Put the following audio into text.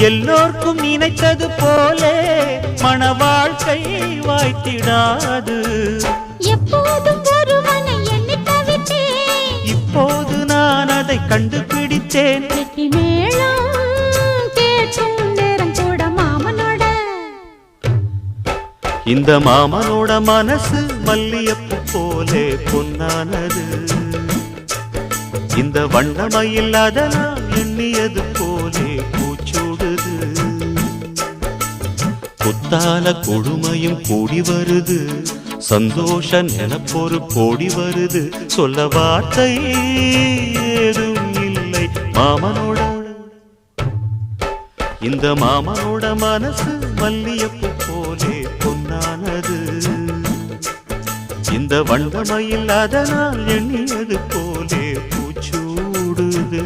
எல்லோர்க்கும் நினைத்தது போலே மன வாழ்க்கை வாய்த்திடாது. எப்போதும் ஒருவனை எண்ணி தவித்தேன், இப்போது நான் அதை கண்டுபிடித்தேன். கெட்டி மேளம் கேட்கும் நேரம் கூட மாமனோட. இந்த மாமனோட மனசு மல்லியப்பு போலே பொன்னானது. இந்த வண்ணமயில் அதனால் எண்ணியது போலே பூச்சூடுது. புத்தால கொடுமையும் கூடி வருது, சந்தோஷ நினப்பொரு கோடி வருது. சொல்ல வார்த்தை ஏதும் இல்லை மாமனோட. இந்த மாமனோட மனசு மல்லியப்பு போலே பொன்னானது. இந்த வண்ணமயில் அதனால் எண்ணியது போலே பூச்சூடுது.